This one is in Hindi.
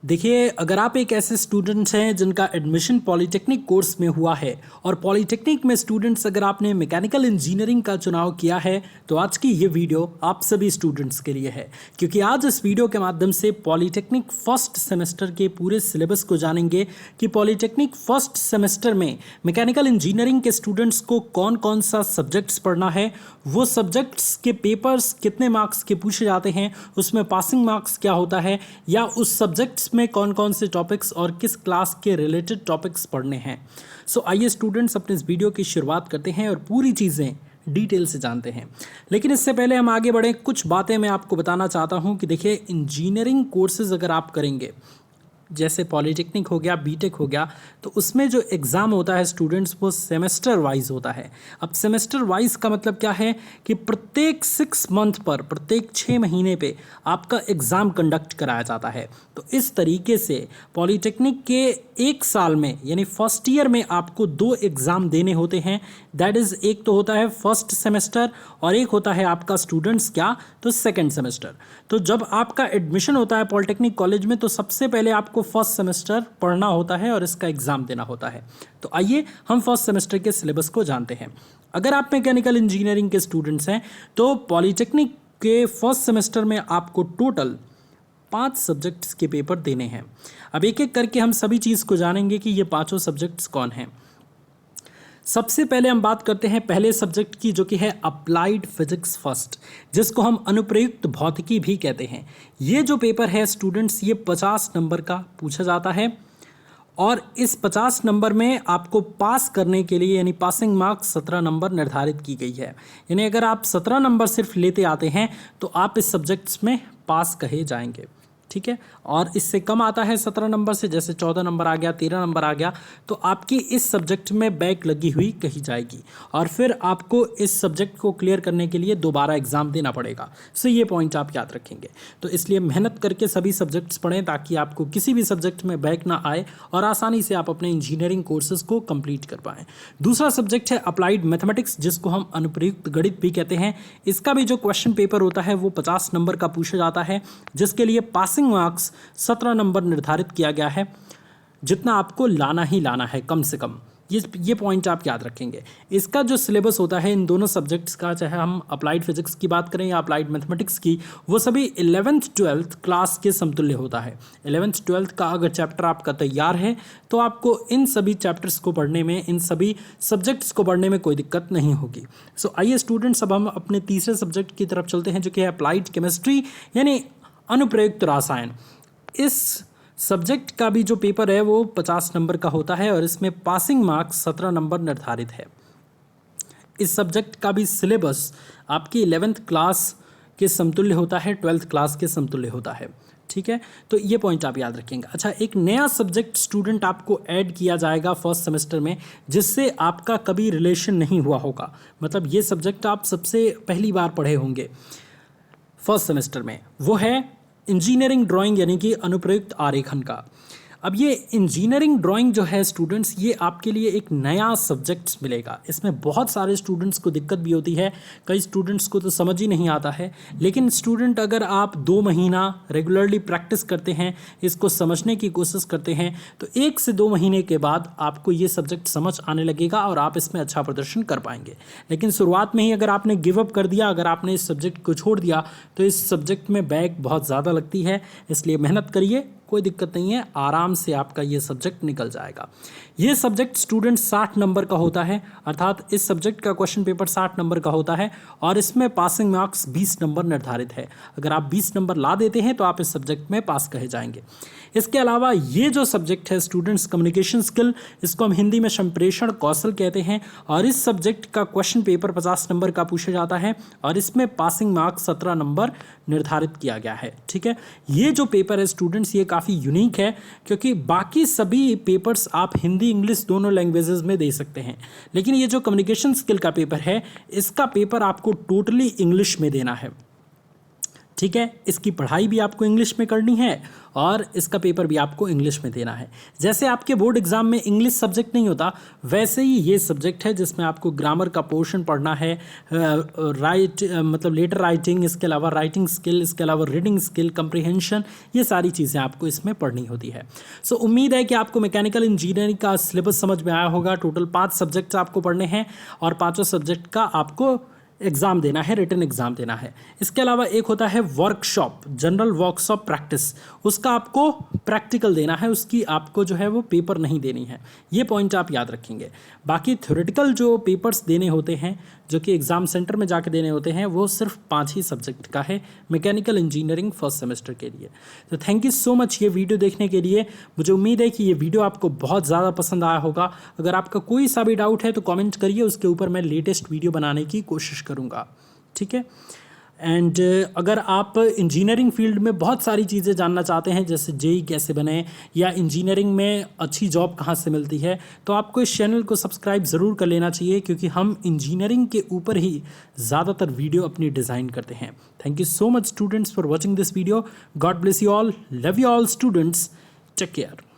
देखिए, अगर आप एक ऐसे स्टूडेंट्स हैं जिनका एडमिशन पॉलीटेक्निक कोर्स में हुआ है और पॉलीटेक्निक में स्टूडेंट्स अगर आपने मैकेनिकल इंजीनियरिंग का चुनाव किया है तो आज की ये वीडियो आप सभी स्टूडेंट्स के लिए है, क्योंकि आज इस वीडियो के माध्यम से पॉलीटेक्निक फर्स्ट सेमेस्टर के पूरे सिलेबस को जानेंगे कि पॉलीटेक्निक फर्स्ट सेमेस्टर में मैकेनिकल इंजीनियरिंग के स्टूडेंट्स को कौन कौन सा सब्जेक्ट्स पढ़ना है, वो सब्जेक्ट्स के पेपर्स कितने मार्क्स के पूछे जाते हैं, उसमें पासिंग मार्क्स क्या होता है, या उस सब्जेक्ट्स में कौन कौन से टॉपिक्स और किस क्लास के रिलेटेड टॉपिक्स पढ़ने हैं। सो आइए स्टूडेंट्स अपने इस वीडियो की शुरुआत करते हैं और पूरी चीज़ें डिटेल से जानते हैं। लेकिन इससे पहले हम आगे बढ़ें, कुछ बातें मैं आपको बताना चाहता हूं कि देखिए, इंजीनियरिंग कोर्सेज अगर आप करेंगे, जैसे पॉलीटेक्निक हो गया, बीटेक हो गया, तो उसमें जो एग्ज़ाम होता है स्टूडेंट्स वो सेमेस्टर वाइज होता है। अब सेमेस्टर वाइज का मतलब क्या है कि प्रत्येक 6 मंथ पर, प्रत्येक 6 महीने पे आपका एग्ज़ाम कंडक्ट कराया जाता है। तो इस तरीके से पॉलीटेक्निक के एक साल में यानी फर्स्ट ईयर में आपको 2 एग्ज़ाम देने होते हैं। दैट इज़, एक तो होता है फर्स्ट सेमेस्टर और एक होता है आपका स्टूडेंट्स क्या, तो सेकेंड सेमेस्टर। तो जब आपका एडमिशन होता है पॉलीटेक्निक कॉलेज में तो सबसे पहले आपको फर्स्ट सेमेस्टर पढ़ना होता है और इसका एग्ज़ाम देना होता है। तो आइए हम फर्स्ट सेमेस्टर के सिलेबस को जानते हैं। अगर आप मैकेनिकल इंजीनियरिंग के स्टूडेंट्स हैं तो पॉलीटेक्निक के फर्स्ट सेमेस्टर में आपको टोटल 5 सब्जेक्ट्स के पेपर देने हैं। अब एक एक करके हम सभी चीज़ को जानेंगे कि ये पाँचों सब्जेक्ट्स कौन हैं। सबसे पहले हम बात करते हैं पहले सब्जेक्ट की, जो कि है अप्लाइड फिजिक्स फर्स्ट, जिसको हम अनुप्रयुक्त भौतिकी भी कहते हैं। ये जो पेपर है स्टूडेंट्स, ये 50 नंबर का पूछा जाता है और इस 50 नंबर में आपको पास करने के लिए यानी पासिंग मार्क्स 17 नंबर निर्धारित की गई है। यानी अगर आप 17 नंबर सिर्फ लेते आते हैं तो आप इस सब्जेक्ट्स में पास कहे जाएंगे, ठीक है। और इससे कम आता है 17 नंबर से, जैसे 14 नंबर आ गया, 13 नंबर आ गया, तो आपकी इस सब्जेक्ट में बैक लगी हुई कही जाएगी और फिर आपको इस सब्जेक्ट को क्लियर करने के लिए दोबारा एग्जाम देना पड़ेगा। सो ये पॉइंट आप याद रखेंगे। तो इसलिए मेहनत करके सभी सब्जेक्ट्स पढ़ें ताकि आपको किसी भी सब्जेक्ट में बैक ना आए और आसानी से आप अपने इंजीनियरिंग कोर्सेज को कंप्लीट कर पाएँ। दूसरा सब्जेक्ट है अप्लाइड मैथमेटिक्स, जिसको हम अनुप्रयुक्त गणित भी कहते हैं। इसका भी जो क्वेश्चन पेपर होता है वो 50 नंबर का पूछा जाता है, जिसके लिए पासिंग मार्क्स 17 नंबर निर्धारित किया गया है, जितना आपको लाना ही लाना है कम से कम। ये पॉइंट आप याद रखेंगे। इसका जो सिलेबस होता है इन दोनों सब्जेक्ट्स का, चाहे हम अप्लाइड फिजिक्स की बात करें या अप्लाइड मैथमेटिक्स की, वो सभी 11th 12th क्लास के समतुल्य होता है। 11th 12th का अगर चैप्टर आपका तैयार है तो आपको इन सभी चैप्टर्स को पढ़ने में, इन सभी सब्जेक्ट्स को पढ़ने में कोई दिक्कत नहीं होगी। सो आइए स्टूडेंट्स, अब हम अपने तीसरे सब्जेक्ट की तरफ चलते हैं, जो कि है अप्लाइड केमिस्ट्री यानी अनुप्रयुक्त रसायन। इस सब्जेक्ट का भी जो पेपर है वो 50 नंबर का होता है और इसमें पासिंग मार्क्स 17 नंबर निर्धारित है। इस सब्जेक्ट का भी सिलेबस आपकी 11th क्लास के समतुल्य होता है, 12th क्लास के समतुल्य होता है, ठीक है। तो ये पॉइंट आप याद रखेंगे। अच्छा, एक नया सब्जेक्ट स्टूडेंट आपको ऐड किया जाएगा फर्स्ट सेमेस्टर में, जिससे आपका कभी रिलेशन नहीं हुआ होगा। मतलब ये सब्जेक्ट आप सबसे पहली बार पढ़े होंगे फर्स्ट सेमेस्टर में, वो है इंजीनियरिंग ड्राइंग यानी कि अनुप्रयुक्त आरेखन का। अब ये इंजीनियरिंग ड्राइंग जो है स्टूडेंट्स, ये आपके लिए एक नया सब्जेक्ट्स मिलेगा। इसमें बहुत सारे स्टूडेंट्स को दिक्कत भी होती है, कई स्टूडेंट्स को तो समझ ही नहीं आता है। लेकिन स्टूडेंट, अगर आप 2 महीना रेगुलरली प्रैक्टिस करते हैं, इसको समझने की कोशिश करते हैं, तो 1 से 2 महीने के बाद आपको ये सब्जेक्ट समझ आने लगेगा और आप इसमें अच्छा प्रदर्शन कर पाएंगे। लेकिन शुरुआत में ही अगर आपने गिव अप कर दिया, अगर आपने इस सब्जेक्ट को छोड़ दिया, तो इस सब्जेक्ट में बैक बहुत ज़्यादा लगती है। इसलिए मेहनत करिए, कोई दिक्कत नहीं है, आराम से आपका ये सब्जेक्ट निकल जाएगा। ये सब्जेक्ट स्टूडेंट 60 नंबर का होता है, अर्थात इस सब्जेक्ट का क्वेश्चन पेपर 60 नंबर का होता है और इसमें पासिंग मार्क्स 20 नंबर निर्धारित है। अगर आप 20 नंबर ला देते हैं तो आप इस सब्जेक्ट में पास कहे जाएंगे। इसके अलावा ये जो सब्जेक्ट है स्टूडेंट्स, कम्युनिकेशन स्किल, इसको हम हिंदी में संप्रेषण कौशल कहते हैं और इस सब्जेक्ट का क्वेश्चन पेपर 50 नंबर का पूछा जाता है और इसमें पासिंग मार्क्स 17 नंबर निर्धारित किया गया है, ठीक है। ये जो पेपर है स्टूडेंट्स, ये काफ़ी यूनिक है, क्योंकि बाकी सभी पेपर्स आप हिंदी इंग्लिश दोनों लैंग्वेजेस में दे सकते हैं, लेकिन ये जो कम्युनिकेशन स्किल का पेपर है, इसका पेपर आपको टोटली इंग्लिश में देना है। ठीक है, इसकी पढ़ाई भी आपको इंग्लिश में करनी है और इसका पेपर भी आपको इंग्लिश में देना है। जैसे आपके बोर्ड एग्जाम में इंग्लिश सब्जेक्ट नहीं होता, वैसे ही ये सब्जेक्ट है जिसमें आपको ग्रामर का पोर्शन पढ़ना है, मतलब लेटर राइटिंग, इसके अलावा राइटिंग स्किल, इसके अलावा रीडिंग स्किल, कंप्रीहेंशन, ये सारी चीज़ें आपको इसमें पढ़नी होती है। सो उम्मीद है कि आपको मैकेनिकल इंजीनियरिंग का सिलेबस समझ में आया होगा। टोटल 5 सब्जेक्ट्स आपको पढ़ने हैं और 5 सब्जेक्ट का आपको एग्ज़ाम देना है, रिटन एग्ज़ाम देना है। इसके अलावा एक होता है वर्कशॉप, जनरल वर्कशॉप प्रैक्टिस, उसका आपको प्रैक्टिकल देना है, उसकी आपको जो है वो पेपर नहीं देनी है। ये पॉइंट आप याद रखेंगे। बाकी थ्योरेटिकल जो पेपर्स देने होते हैं, जो कि एग्ज़ाम सेंटर में जाके देने होते हैं, वो सिर्फ 5 ही सब्जेक्ट का है मैकेनिकल इंजीनियरिंग फर्स्ट सेमेस्टर के लिए। तो थैंक यू सो मच ये वीडियो देखने के लिए। मुझे उम्मीद है कि ये वीडियो आपको बहुत ज़्यादा पसंद आया होगा। अगर आपका कोई सा भी डाउट है तो कमेंट करिए, उसके ऊपर मैं लेटेस्ट वीडियो बनाने की कोशिश करूँगा। ठीक है, एंड अगर आप इंजीनियरिंग फील्ड में बहुत सारी चीज़ें जानना चाहते हैं, जैसे जेई कैसे बने या इंजीनियरिंग में अच्छी जॉब कहाँ से मिलती है, तो आपको इस चैनल को सब्सक्राइब ज़रूर कर लेना चाहिए, क्योंकि हम इंजीनियरिंग के ऊपर ही ज़्यादातर वीडियो अपनी डिज़ाइन करते हैं। Thank you so much students for watching this video. God bless you all, love you all students, take care.